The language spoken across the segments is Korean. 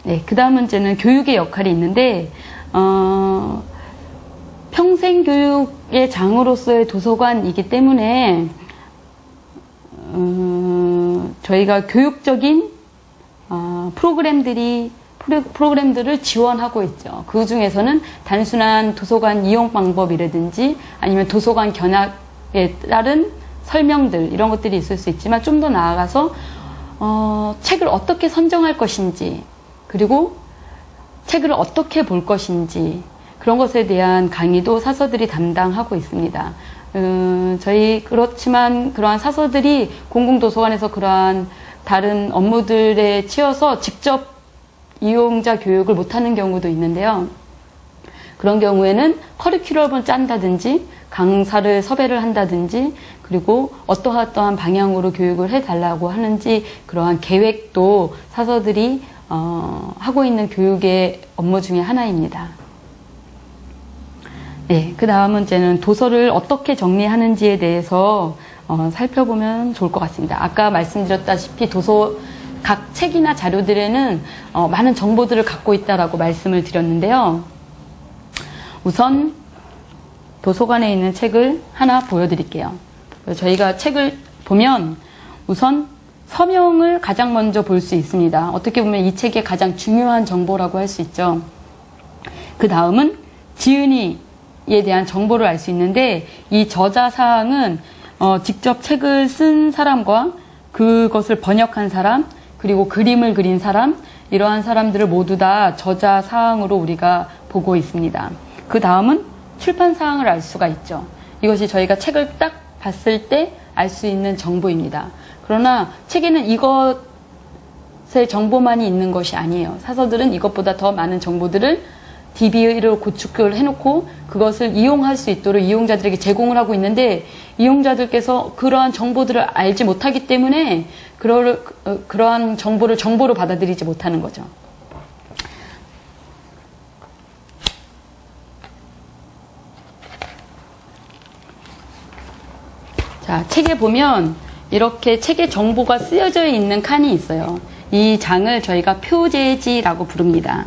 네, 그 다음 문제는 교육의 역할이 있는데, 평생교육의 장으로서의 도서관이기 때문에, 저희가 교육적인 프로그램들을 지원하고 있죠. 그 중에서는 단순한 도서관 이용 방법이라든지 아니면 도서관 견학에 따른 설명들 이런 것들이 있을 수 있지만 좀 더 나아가서 책을 어떻게 선정할 것인지 그리고 책을 어떻게 볼 것인지 그런 것에 대한 강의도 사서들이 담당하고 있습니다. 저희 그렇지만 그러한 사서들이 공공도서관에서 그러한 다른 업무들에 치여서 직접 이용자 교육을 못하는 경우도 있는데요. 그런 경우에는 커리큘럼을 짠다든지 강사를 섭외를 한다든지 그리고 어떠한 방향으로 교육을 해달라고 하는지 그러한 계획도 사서들이 하고 있는 교육의 업무 중에 하나입니다. 네, 그 다음 문제는 도서를 어떻게 정리하는지에 대해서 살펴보면 좋을 것 같습니다. 아까 말씀드렸다시피 각 책이나 자료들에는 많은 정보들을 갖고 있다라고 말씀을 드렸는데요. 우선 도서관에 있는 책을 하나 보여드릴게요. 저희가 책을 보면 우선 서명을 가장 먼저 볼 수 있습니다. 어떻게 보면 이 책의 가장 중요한 정보라고 할 수 있죠. 그 다음은 지은이에 대한 정보를 알 수 있는데 이 저자 사항은 직접 책을 쓴 사람과 그것을 번역한 사람 그리고 그림을 그린 사람 이러한 사람들을 모두 다 저자 사항으로 우리가 보고 있습니다. 그 다음은 출판 사항을 알 수가 있죠. 이것이 저희가 책을 딱 봤을 때 알 수 있는 정보입니다. 그러나 책에는 이것의 정보만이 있는 것이 아니에요. 사서들은 이것보다 더 많은 정보들을 DB로 구축을 해놓고 그것을 이용할 수 있도록 이용자들에게 제공을 하고 있는데 이용자들께서 그러한 정보들을 알지 못하기 때문에 그러한 정보를 정보로 받아들이지 못하는 거죠. 자, 책에 보면 이렇게 책에 정보가 쓰여져 있는 칸이 있어요. 이 장을 저희가 표제지라고 부릅니다.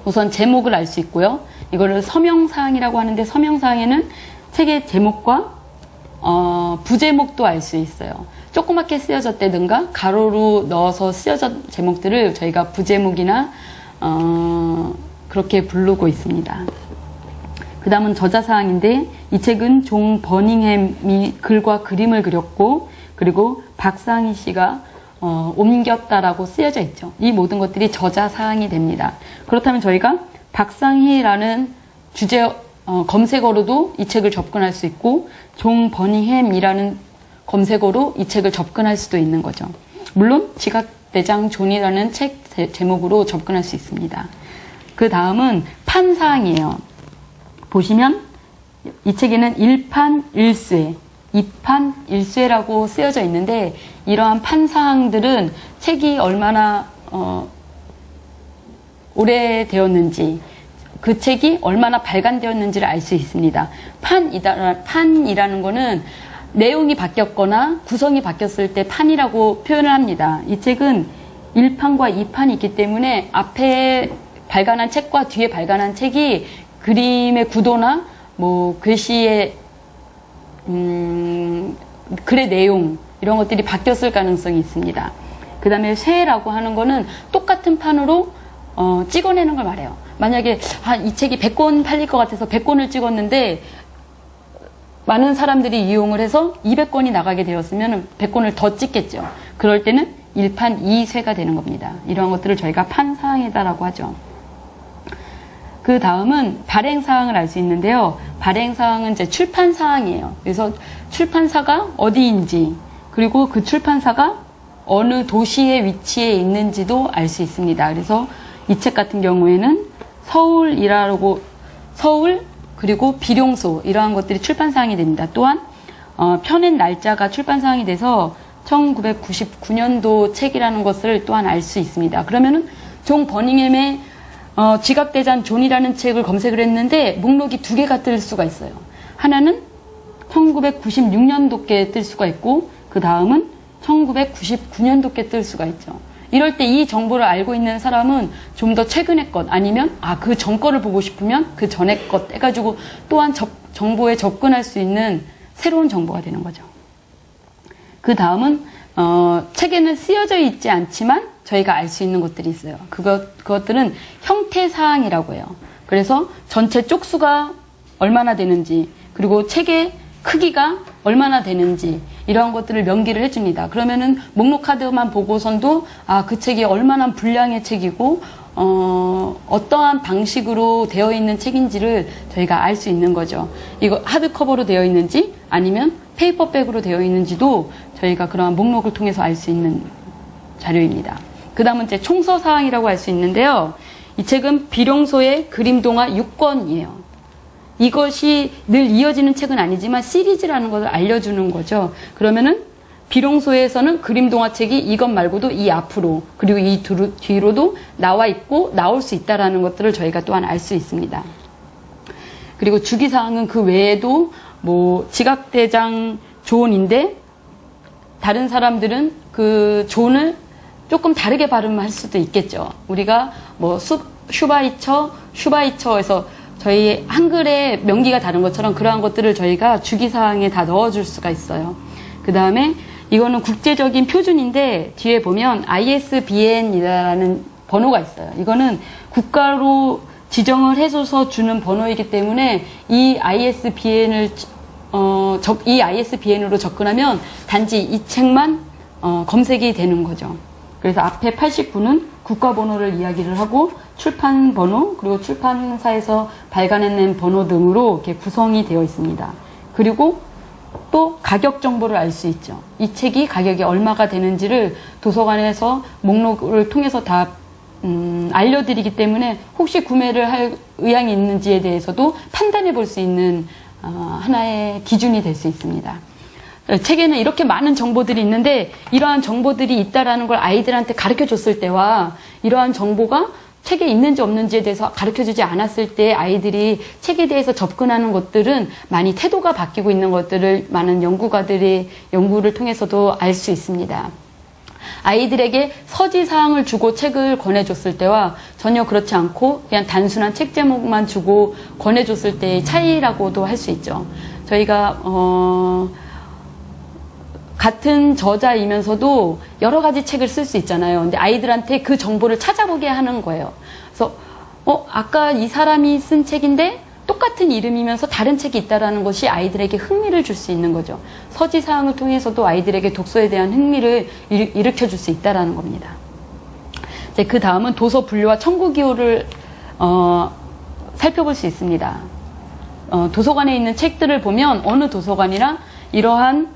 우선 제목을 알 수 있고요. 이거를 서명사항이라고 하는데 서명사항에는 책의 제목과 부제목도 알 수 있어요. 조그맣게 쓰여졌다든가 가로로 넣어서 쓰여진 제목들을 저희가 부제목이나 그렇게 부르고 있습니다. 그 다음은 저자사항인데 이 책은 존 버닝햄이 글과 그림을 그렸고 그리고 박상희 씨가 옮겼다라고 쓰여져 있죠. 이 모든 것들이 저자사항이 됩니다. 그렇다면 저희가 박상희라는 주제 검색어로도 이 책을 접근할 수 있고 존 버닝햄이라는 검색어로 이 책을 접근할 수도 있는 거죠. 물론 지각대장 존이라는 책 제목으로 접근할 수 있습니다. 그 다음은 판사항이에요. 보시면 이 책에는 1판 1쇄, 2판 1쇄라고 쓰여져 있는데 이러한 판사항들은 책이 얼마나 오래되었는지 그 책이 얼마나 발간되었는지를 알 수 있습니다. 판이라는 거는 내용이 바뀌었거나 구성이 바뀌었을 때 판이라고 표현을 합니다. 이 책은 1판과 2판이 있기 때문에 앞에 발간한 책과 뒤에 발간한 책이 그림의 구도나 뭐 글씨의 글의 내용 이런 것들이 바뀌었을 가능성이 있습니다. 그 다음에 쇄라고 하는 거는 똑같은 판으로 찍어내는 걸 말해요. 만약에 이 책이 100권 팔릴 것 같아서 100권을 찍었는데 많은 사람들이 이용을 해서 200권이 나가게 되었으면 100권을 더 찍겠죠. 그럴 때는 1판 2쇄가 되는 겁니다. 이러한 것들을 저희가 판사항이다라고 하죠. 그 다음은 발행사항을 알 수 있는데요. 발행사항은 이제 출판사항이에요. 그래서 출판사가 어디인지 그리고 그 출판사가 어느 도시에 위치해 있는지도 알 수 있습니다. 그래서 이 책 같은 경우에는 서울 그리고 비룡소 이러한 것들이 출판사항이 됩니다. 또한 펴낸 날짜가 출판사항이 돼서 1999년도 책이라는 것을 또한 알 수 있습니다. 그러면은 존 버닝햄의 지각대장 존이라는 책을 검색을 했는데 목록이 두 개가 뜰 수가 있어요. 하나는 1996년도께 뜰 수가 있고 그 다음은 1999년도께 뜰 수가 있죠. 이럴 때 이 정보를 알고 있는 사람은 좀 더 최근의 것 아니면 그 전 거를 보고 싶으면 그 전의 것 해가지고 또한 정보에 접근할 수 있는 새로운 정보가 되는 거죠. 그 다음은 책에는 쓰여져 있지 않지만 저희가 알 수 있는 것들이 있어요. 그것들은 형태사항이라고 해요. 그래서 전체 쪽수가 얼마나 되는지, 그리고 책의 크기가 얼마나 되는지, 이러한 것들을 명기를 해줍니다. 그러면은 목록 카드만 보고선도 그 책이 얼마나 분량의 책이고 어떠한 방식으로 되어 있는 책인지를 저희가 알 수 있는 거죠. 이거 하드커버로 되어 있는지 아니면 페이퍼백으로 되어 있는지도 저희가 그러한 목록을 통해서 알 수 있는 자료입니다. 그 다음은 이제 총서사항이라고 할 수 있는데요. 이 책은 비룡소의 그림동화 6권이에요. 이것이 늘 이어지는 책은 아니지만 시리즈라는 것을 알려주는 거죠. 그러면은 비룡소에서는 그림동화책이 이것 말고도 이 앞으로 그리고 이 뒤로도 나와 있고 나올 수 있다는 것들을 저희가 또한 알 수 있습니다. 그리고 주기사항은 그 외에도 뭐 지각대장 조언인데 다른 사람들은 그 조언을 조금 다르게 발음할 수도 있겠죠. 우리가 뭐 슈바이처에서 저희 한글의 명기가 다른 것처럼 그러한 것들을 저희가 주기사항에 다 넣어줄 수가 있어요. 그 다음에 이거는 국제적인 표준인데 뒤에 보면 ISBN이라는 번호가 있어요. 이거는 국가로 지정을 해줘서 주는 번호이기 때문에 이 ISBN으로 접근하면 단지 이 책만 검색이 되는 거죠. 그래서 앞에 89는 국가번호를 이야기를 하고 출판번호 그리고 출판사에서 발간해낸 번호 등으로 이렇게 구성이 되어 있습니다. 그리고 또 가격 정보를 알 수 있죠. 이 책이 가격이 얼마가 되는지를 도서관에서 목록을 통해서 다 알려드리기 때문에 혹시 구매를 할 의향이 있는지에 대해서도 판단해 볼 수 있는 하나의 기준이 될 수 있습니다. 책에는 이렇게 많은 정보들이 있는데 이러한 정보들이 있다라는 걸 아이들한테 가르쳐 줬을 때와 이러한 정보가 책에 있는지 없는지에 대해서 가르쳐주지 않았을 때 아이들이 책에 대해서 접근하는 것들은 많이 태도가 바뀌고 있는 것들을 많은 연구가들의 연구를 통해서도 알 수 있습니다. 아이들에게 서지사항을 주고 책을 권해줬을 때와 전혀 그렇지 않고 그냥 단순한 책 제목만 주고 권해줬을 때의 차이라고도 할 수 있죠. 저희가 같은 저자이면서도 여러 가지 책을 쓸 수 있잖아요. 근데 아이들한테 그 정보를 찾아보게 하는 거예요. 그래서 아까 이 사람이 쓴 책인데 똑같은 이름이면서 다른 책이 있다라는 것이 아이들에게 흥미를 줄 수 있는 거죠. 서지사항을 통해서도 아이들에게 독서에 대한 흥미를 일으켜줄 수 있다라는 겁니다. 이제 그 다음은 도서 분류와 청구 기호를 살펴볼 수 있습니다. 도서관에 있는 책들을 보면 어느 도서관이나 이러한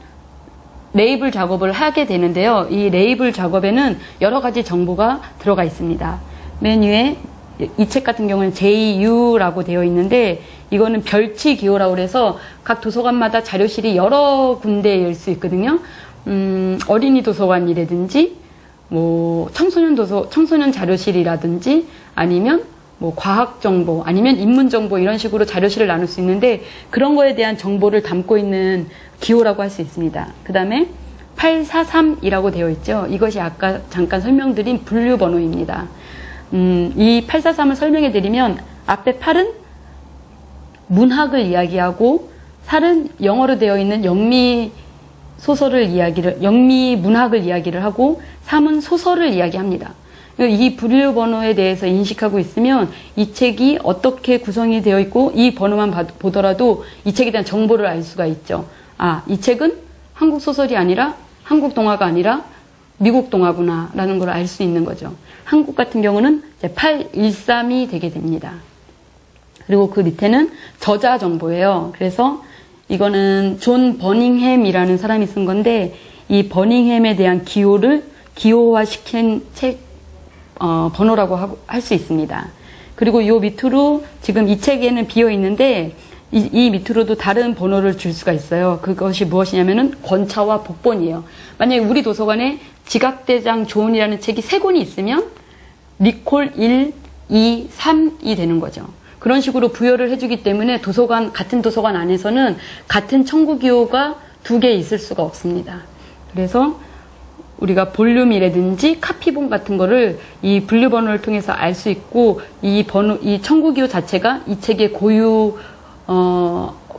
레이블 작업을 하게 되는데요. 이 레이블 작업에는 여러 가지 정보가 들어가 있습니다. 맨 위에 이 책 같은 경우는 JU라고 되어 있는데 이거는 별치 기호라고 해서 각 도서관마다 자료실이 여러 군데일 수 있거든요. 어린이 도서관이라든지 뭐 청소년 자료실이라든지 아니면 뭐 과학 정보 아니면 인문 정보 이런 식으로 자료실을 나눌 수 있는데 그런 거에 대한 정보를 담고 있는 기호라고 할 수 있습니다. 그 다음에 843이라고 되어 있죠. 이것이 아까 잠깐 설명드린 분류 번호입니다. 이 843을 설명해 드리면 앞에 8은 문학을 이야기하고 4은 영어로 되어 있는 영미 문학을 이야기를 하고 3은 소설을 이야기합니다. 이 분류 번호에 대해서 인식하고 있으면 이 책이 어떻게 구성이 되어 있고 이 번호만 보더라도 이 책에 대한 정보를 알 수가 있죠. 이 책은 한국 소설이 아니라 한국 동화가 아니라 미국 동화구나 라는 걸 알 수 있는 거죠. 한국 같은 경우는 이제 813이 되게 됩니다. 그리고 그 밑에는 저자 정보예요. 그래서 이거는 존 버닝햄이라는 사람이 쓴 건데 이 버닝햄에 대한 기호화시킨 책 번호라고 할 수 있습니다. 그리고 요 밑으로 지금 이 책에는 비어 있는데 이 밑으로도 다른 번호를 줄 수가 있어요. 그것이 무엇이냐면은 권차와 복본이에요. 만약에 우리 도서관에 지각대장 조언이라는 책이 3권이 있으면 리콜 1, 2, 3이 되는 거죠. 그런 식으로 부여를 해주기 때문에 같은 도서관 안에서는 같은 청구 기호가 2개 있을 수가 없습니다. 그래서 우리가 볼륨이라든지 카피본 같은 거를 이 분류 번호를 통해서 알 수 있고, 이 청구기호 자체가 이 책의 고유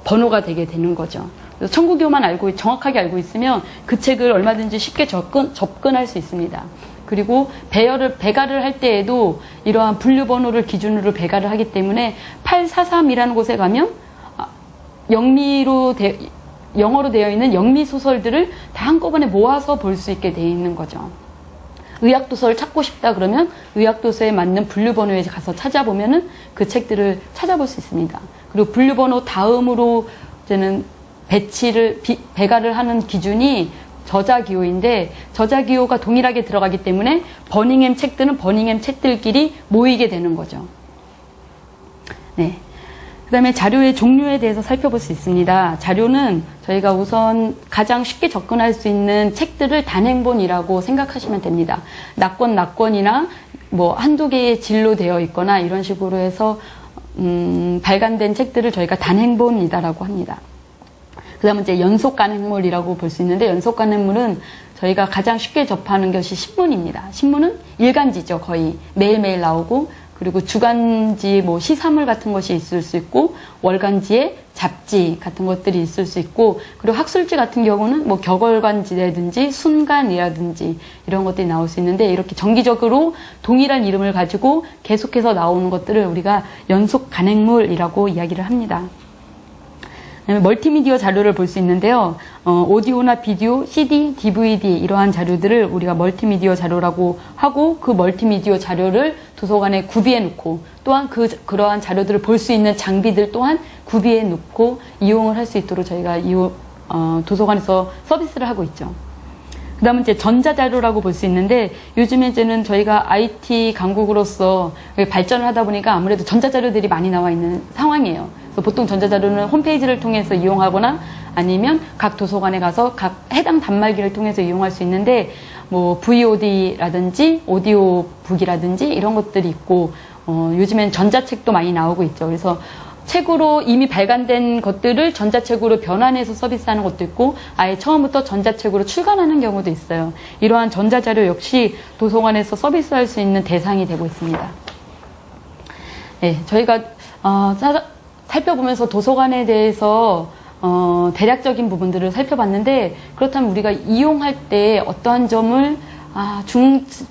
번호가 되게 되는 거죠. 그래서 청구기호만 정확하게 알고 있으면 그 책을 얼마든지 쉽게 접근할 수 있습니다. 그리고 배가를 할 때에도 이러한 분류 번호를 기준으로 배가를 하기 때문에 843이라는 곳에 가면 영어로 되어 있는 영미 소설들을 다 한꺼번에 모아서 볼 수 있게 되어 있는 거죠. 의학도서를 찾고 싶다 그러면 의학도서에 맞는 분류번호에 가서 찾아보면은 그 책들을 찾아볼 수 있습니다. 그리고 분류번호 다음으로 이제는 배가를 하는 기준이 저자기호인데, 저자기호가 동일하게 들어가기 때문에 버닝햄 책들은 버닝햄 책들끼리 모이게 되는 거죠. 네. 그 다음에 자료의 종류에 대해서 살펴볼 수 있습니다. 자료는 저희가 우선 가장 쉽게 접근할 수 있는 책들을 단행본이라고 생각하시면 됩니다. 낙권이나 뭐 한두 개의 질로 되어 있거나 이런 식으로 해서 발간된 책들을 저희가 단행본이다라고 합니다. 그 다음에 이제 연속 간행물이라고 볼 수 있는데, 연속 간행물은 저희가 가장 쉽게 접하는 것이 신문입니다. 신문은 일간지죠. 거의 매일매일 나오고, 그리고 주간지 뭐 시사물 같은 것이 있을 수 있고, 월간지에 잡지 같은 것들이 있을 수 있고, 그리고 학술지 같은 경우는 뭐 격월간지라든지 순간이라든지 이런 것들이 나올 수 있는데, 이렇게 정기적으로 동일한 이름을 가지고 계속해서 나오는 것들을 우리가 연속 간행물이라고 이야기를 합니다. 멀티미디어 자료를 볼 수 있는데요. 오디오나 비디오, CD, DVD 이러한 자료들을 우리가 멀티미디어 자료라고 하고, 그 멀티미디어 자료를 도서관에 구비해 놓고, 또한 그러한 자료들을 볼 수 있는 장비들 또한 구비해 놓고 이용을 할 수 있도록 저희가 도서관에서 서비스를 하고 있죠. 그 다음은 이제 전자자료라고 볼 수 있는데, 요즘에 이제는 저희가 IT 강국으로서 발전을 하다 보니까 아무래도 전자자료들이 많이 나와 있는 상황이에요. 그래서 보통 전자자료는 홈페이지를 통해서 이용하거나 아니면 각 도서관에 가서 각 해당 단말기를 통해서 이용할 수 있는데, 뭐 VOD라든지 오디오북이라든지 이런 것들이 있고, 요즘엔 전자책도 많이 나오고 있죠. 그래서 책으로 이미 발간된 것들을 전자책으로 변환해서 서비스하는 것도 있고, 아예 처음부터 전자책으로 출간하는 경우도 있어요. 이러한 전자자료 역시 도서관에서 서비스할 수 있는 대상이 되고 있습니다. 네, 저희가 살펴보면서 도서관에 대해서 대략적인 부분들을 살펴봤는데, 그렇다면 우리가 이용할 때 어떠한 점을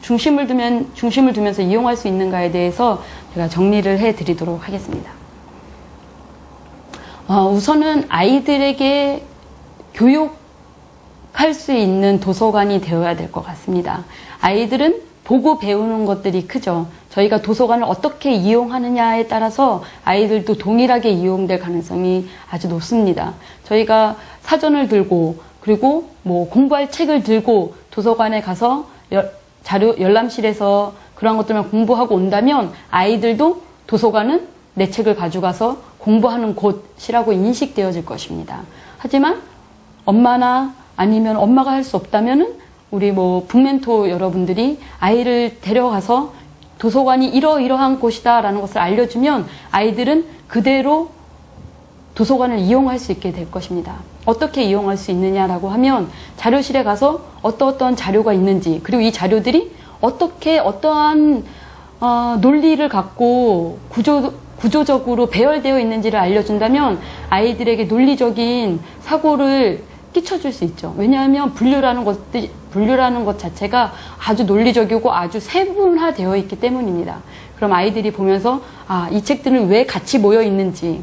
중심을 두면서 이용할 수 있는가에 대해서 제가 정리를 해드리도록 하겠습니다. 우선은 아이들에게 교육할 수 있는 도서관이 되어야 될 것 같습니다. 아이들은 보고 배우는 것들이 크죠. 저희가 도서관을 어떻게 이용하느냐에 따라서 아이들도 동일하게 이용될 가능성이 아주 높습니다. 저희가 사전을 들고, 그리고 뭐 공부할 책을 들고 도서관에 가서 열람실에서 그런 것들만 공부하고 온다면, 아이들도 도서관은 내 책을 가져가서 공부하는 곳이라고 인식되어질 것입니다. 하지만 엄마나 아니면 엄마가 할 수 없다면은 우리 뭐 북멘토 여러분들이 아이를 데려가서 도서관이 이러이러한 곳이다 라는 것을 알려주면 아이들은 그대로 도서관을 이용할 수 있게 될 것입니다. 어떻게 이용할 수 있느냐라고 하면, 자료실에 가서 어떠한 자료가 있는지, 그리고 이 자료들이 어떠한 논리를 갖고 구조적으로 배열되어 있는지를 알려준다면 아이들에게 논리적인 사고를 끼쳐줄 수 있죠. 왜냐하면 분류라는 것 자체가 아주 논리적이고 아주 세분화되어 있기 때문입니다. 그럼 아이들이 보면서 이 책들은 왜 같이 모여 있는지,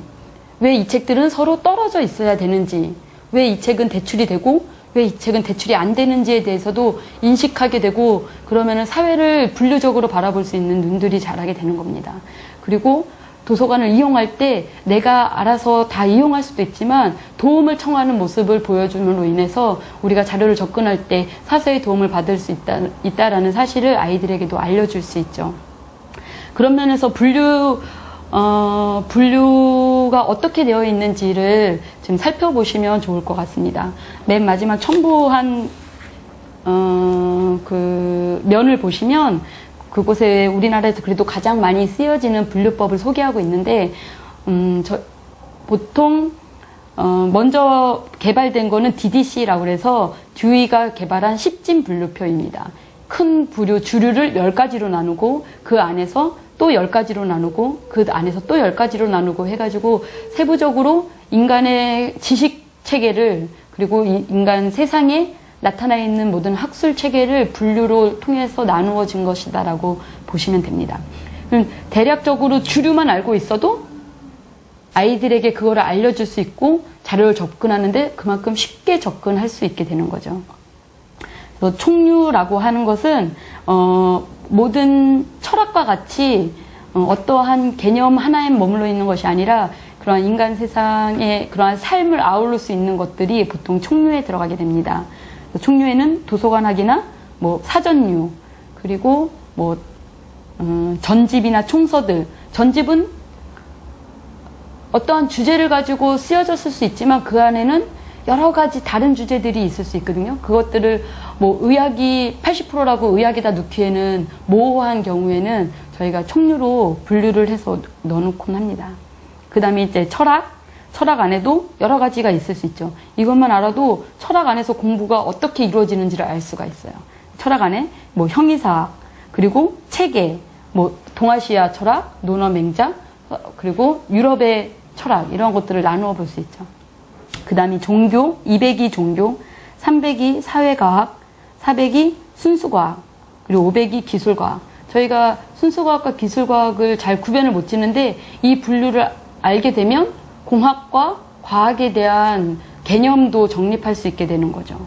왜 이 책들은 서로 떨어져 있어야 되는지, 왜 이 책은 대출이 되고 왜 이 책은 대출이 안 되는지에 대해서도 인식하게 되고, 그러면은 사회를 분류적으로 바라볼 수 있는 눈들이 자라게 되는 겁니다. 그리고 도서관을 이용할 때 내가 알아서 다 이용할 수도 있지만 도움을 청하는 모습을 보여줌으로 인해서 우리가 자료를 접근할 때 사서의 도움을 받을 수 있다라는 사실을 아이들에게도 알려줄 수 있죠. 그런 면에서 분류가 어떻게 되어 있는지를 지금 살펴보시면 좋을 것 같습니다. 맨 마지막 첨부한 그 면을 보시면 그곳에 우리나라에서 그래도 가장 많이 쓰여지는 분류법을 소개하고 있는데, 보통 먼저 개발된 거는 DDC라고 그래서 듀이가 개발한 10진 분류표입니다. 큰 부류, 주류를 10가지로 나누고 그 안에서 또 10가지로 나누고 그 안에서 또 10가지로 나누고 해가지고 세부적으로 인간의 지식 체계를 그리고 인간 세상에 나타나 있는 모든 학술 체계를 분류로 통해서 나누어진 것이다라고 보시면 됩니다. 대략적으로 주류만 알고 있어도 아이들에게 그거를 알려줄 수 있고 자료를 접근하는데 그만큼 쉽게 접근할 수 있게 되는 거죠. 총류라고 하는 것은 모든 철학과 같이 어떠한 개념 하나에 머물러 있는 것이 아니라 그러한 인간 세상에 그러한 삶을 아우를 수 있는 것들이 보통 총류에 들어가게 됩니다. 총류에는 도서관학이나 뭐 사전류 그리고 뭐 전집이나 총서들. 전집은 어떠한 주제를 가지고 쓰여졌을 수 있지만 그 안에는 여러 가지 다른 주제들이 있을 수 있거든요. 그것들을 뭐 의학이 80%라고 의학에다 넣기에는 모호한 경우에는 저희가 총류로 분류를 해서 넣어놓곤 합니다. 그 다음에 이제 철학 안에도 여러 가지가 있을 수 있죠. 이것만 알아도 철학 안에서 공부가 어떻게 이루어지는지를 알 수가 있어요. 철학 안에 뭐 형이사학, 그리고 체계, 뭐 동아시아 철학, 논어맹자, 그리고 유럽의 철학 이런 것들을 나누어 볼 수 있죠. 그 다음에 종교, 200이 종교, 300이 사회과학, 400이 순수과학, 그리고 500이 기술과학. 저희가 순수과학과 기술과학을 잘 구별을 못 짓는데 이 분류를 알게 되면 공학과 과학에 대한 개념도 정립할 수 있게 되는 거죠.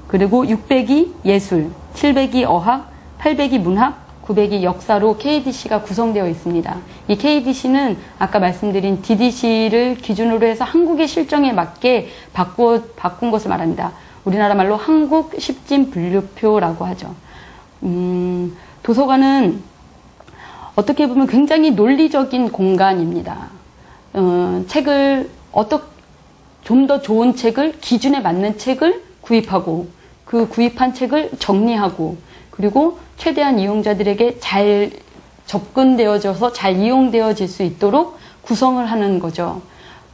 그리고 600이 예술, 700이 어학, 800이 문학, 900이 역사로 KDC가 구성되어 있습니다. 이 KDC는 아까 말씀드린 DDC를 기준으로 해서 한국의 실정에 맞게 바꾼 것을 말합니다. 우리나라 말로 한국 10진 분류표라고 하죠. 도서관은 어떻게 보면 굉장히 논리적인 공간입니다. 책을 좀 더 좋은 책을 기준에 맞는 책을 구입하고 그 구입한 책을 정리하고 그리고 최대한 이용자들에게 잘 접근되어져서 잘 이용되어질 수 있도록 구성을 하는 거죠.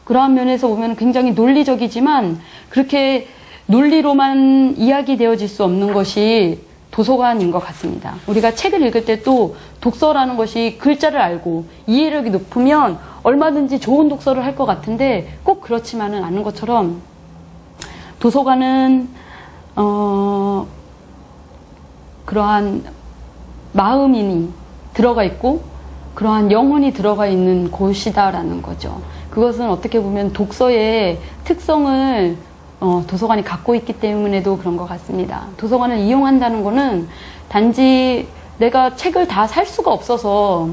그러한 면에서 보면 굉장히 논리적이지만 그렇게 논리로만 이야기되어질 수 없는 것이 도서관인 것 같습니다. 우리가 책을 읽을 때 또 독서라는 것이 글자를 알고 이해력이 높으면 얼마든지 좋은 독서를 할 것 같은데 꼭 그렇지만은 않은 것처럼 도서관은 그러한 마음이 들어가 있고 그러한 영혼이 들어가 있는 곳이다라는 거죠. 그것은 어떻게 보면 독서의 특성을 도서관이 갖고 있기 때문에도 그런 것 같습니다. 도서관을 이용한다는 거는 단지 내가 책을 다 살 수가 없어서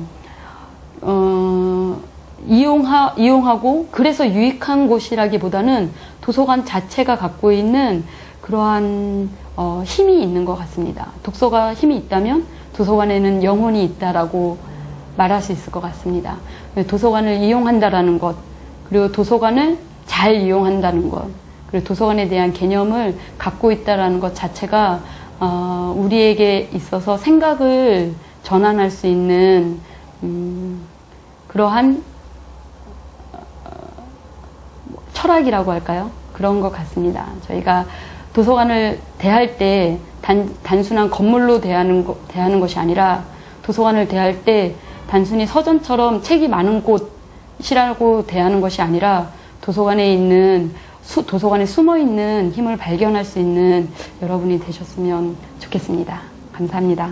이용하고 그래서 유익한 곳이라기보다는 도서관 자체가 갖고 있는 그러한 힘이 있는 것 같습니다. 독서가 힘이 있다면 도서관에는 영혼이 있다라고 말할 수 있을 것 같습니다. 도서관을 이용한다라는 것, 그리고 도서관을 잘 이용한다는 것, 그리고 도서관에 대한 개념을 갖고 있다라는 것 자체가 우리에게 있어서 생각을 전환할 수 있는 그러한 철학이라고 할까요? 그런 것 같습니다. 저희가 도서관을 대할 때 단순한 건물로 대하는 것이 아니라 도서관을 대할 때 단순히 서점처럼 책이 많은 곳이라고 대하는 것이 아니라 도서관에 숨어 있는 힘을 발견할 수 있는 여러분이 되셨으면 좋겠습니다. 감사합니다.